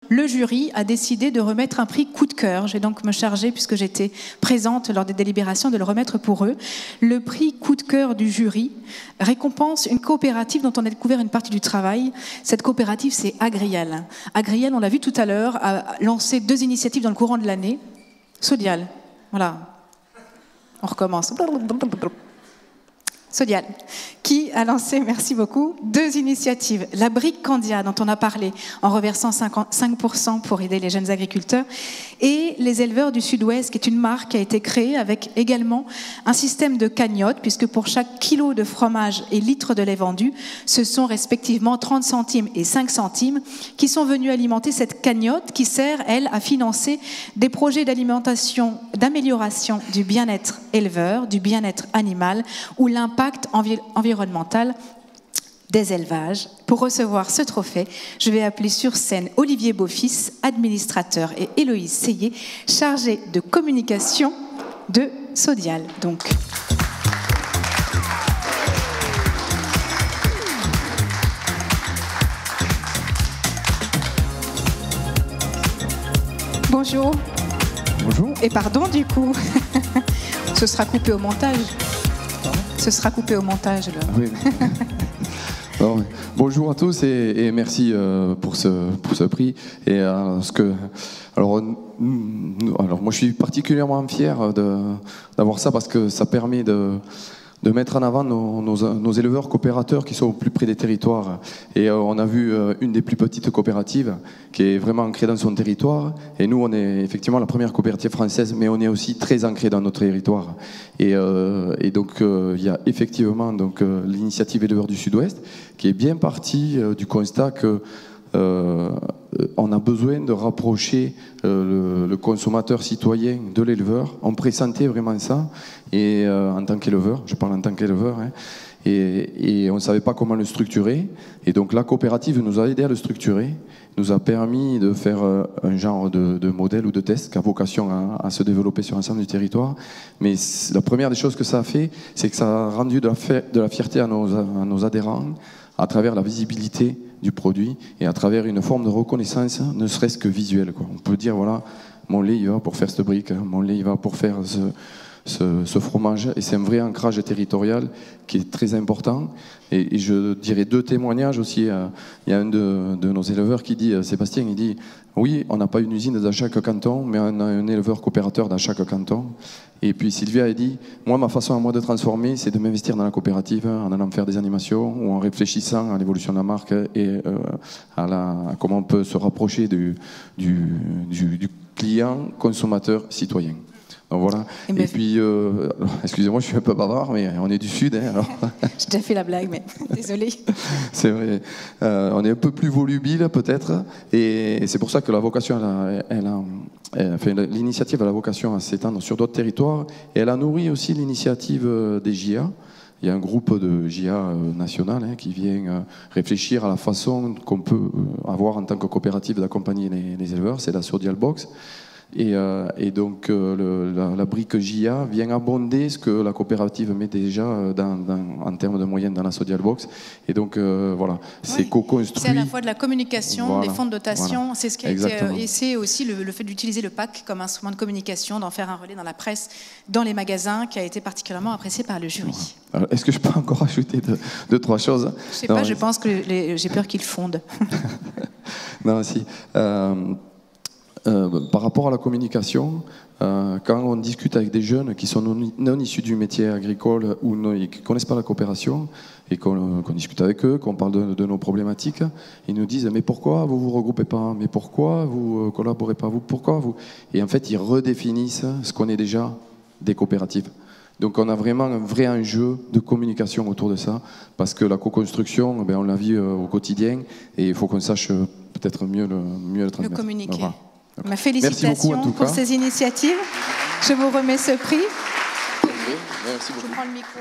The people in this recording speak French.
le jury a décidé de remettre un prix coup de cœur. J'ai donc me chargé, puisque j'étais présente lors des délibérations, de le remettre pour eux. Le prix coup de cœur du jury récompense une coopérative dont on a découvert une partie du travail. Cette coopérative, c'est Agriel. Agriel, on l'a vu tout à l'heure, a lancé 2 initiatives dans le courant de l'année. Sodial, voilà. On recommence. Sodial, qui a lancé, merci beaucoup, 2 initiatives. La brique Candia, dont on a parlé, en reversant 5% pour aider les jeunes agriculteurs, et les éleveurs du Sud-Ouest, qui est une marque qui a été créée avec également un système de cagnotte, puisque pour chaque kilo de fromage et litre de lait vendu, ce sont respectivement 30 centimes et 5 centimes qui sont venus alimenter cette cagnotte qui sert, elle, à financer des projets d'alimentation, d'amélioration du bien-être éleveur, du bien-être animal, ou l'impact environnemental des élevages. Pour recevoir ce trophée, je vais appeler sur scène Olivier Beaufils, administrateur, et Héloïse Seyé, chargée de communication de Sodial. Donc. Bonjour. Bonjour. Et pardon du coup. Ce sera coupé au montage. Ce sera coupé au montage. Là. Oui. Alors, bonjour à tous et merci pour ce prix. Et alors moi je suis particulièrement fier d'avoir ça parce que ça permet de mettre en avant nos éleveurs coopérateurs qui sont au plus près des territoires. Et on a vu une des plus petites coopératives qui est vraiment ancrée dans son territoire. Et nous, on est effectivement la première coopérative française, mais on est aussi très ancré dans notre territoire. Et donc, il y a effectivement l'initiative éleveurs du Sud-Ouest qui est bien partie du constat que on a besoin de rapprocher le consommateur citoyen de l'éleveur. On pressentait vraiment ça, et en tant qu'éleveur, je parle en tant qu'éleveur, hein, et on ne savait pas comment le structurer. Et donc la coopérative nous a aidé à le structurer, nous a permis de faire un genre de modèle ou de test qui a vocation à se développer sur l'ensemble du territoire. Mais la première des choses que ça a fait, c'est que ça a rendu de la fierté à nos adhérents, à travers la visibilité du produit et à travers une forme de reconnaissance, ne serait-ce que visuelle, quoi. On peut dire, voilà, mon lait il va pour faire cette brique, hein, mon lait il va pour faire ce fromage, et c'est un vrai ancrage territorial qui est très important. Et je dirais 2 témoignages aussi. Il y a un de nos éleveurs qui dit, Sébastien, il dit, oui, on n'a pas une usine dans chaque canton, mais on a un éleveur coopérateur dans chaque canton. Et puis Sylvia a dit, moi, ma façon à moi de transformer, c'est de m'investir dans la coopérative, en allant faire des animations, ou en réfléchissant à l'évolution de la marque et à comment on peut se rapprocher du client, consommateur, citoyen. Donc voilà. Et puis, excusez-moi, je suis un peu bavard, mais on est du Sud. Hein, alors. J'ai déjà fait la blague, mais désolé. C'est vrai. On est un peu plus volubile, peut-être. Et c'est pour ça que la vocation, l'initiative a la vocation à s'étendre sur d'autres territoires. Et elle a nourri aussi l'initiative des JA. Il y a un groupe de JA national qui vient réfléchir à la façon qu'on peut avoir en tant que coopérative d'accompagner les éleveurs. C'est la Sodial Box. Et donc la brique JA vient abonder ce que la coopérative met déjà en termes de moyenne dans la Sodial Box. Et donc voilà, c'est co-construit. C'est à la fois de la communication, voilà, des fonds de dotation, voilà, c'est ce qui a exactement. été, et c'est aussi le fait d'utiliser le PAC comme instrument de communication, d'en faire un relais dans la presse, dans les magasins, qui a été particulièrement apprécié par le jury. Alors, est-ce que je peux encore ajouter 2-3 choses? Je sais pas, je pense que j'ai peur qu'ils fondent. Non, si. Par rapport à la communication, quand on discute avec des jeunes qui sont non issus du métier agricole ou qui ne connaissent pas la coopération, et qu'on discute avec eux, qu'on parle de nos problématiques, ils nous disent « mais pourquoi vous vous regroupez pas? Mais pourquoi vous collaborez pas? Pourquoi vous ?» Et en fait, ils redéfinissent ce qu'on est déjà des coopératives. Donc on a vraiment un vrai enjeu de communication autour de ça, parce que la co-construction, on la vit au quotidien, et il faut qu'on sache peut-être mieux le transmettre. Le communiquer. Voilà. Ma félicitation beaucoup, pour ces initiatives. Je vous remets ce prix. Merci beaucoup. Je prends le micro.